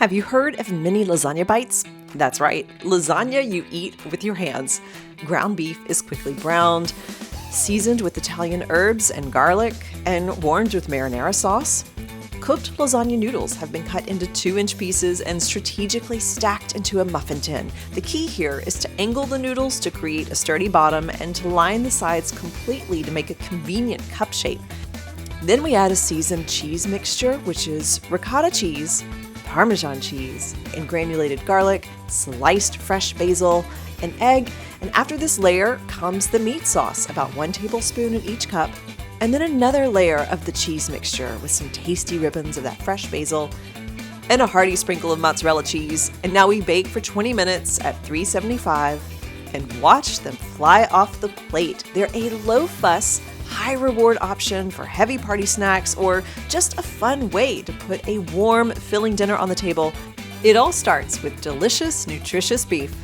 Have you heard of mini lasagna bites? That's right, lasagna you eat with your hands. Ground beef is quickly browned, seasoned with Italian herbs and garlic, and warmed with marinara sauce. Cooked lasagna noodles have been cut into 2-inch pieces and strategically stacked into a muffin tin. The key here is to angle the noodles to create a sturdy bottom and to line the sides completely to make a convenient cup shape. Then we add a seasoned cheese mixture, which is ricotta cheese, Parmesan cheese, and granulated garlic, sliced fresh basil, an egg, and after this layer comes the meat sauce, about 1 tablespoon in each cup, and then another layer of the cheese mixture with some tasty ribbons of that fresh basil, and a hearty sprinkle of mozzarella cheese. And now we bake for 20 minutes at 375 and watch them fly off the plate. They're a low-fuss, high-reward option for heavy party snacks or just a fun way to put a warm, filling dinner on the table. It all starts with delicious, nutritious beef.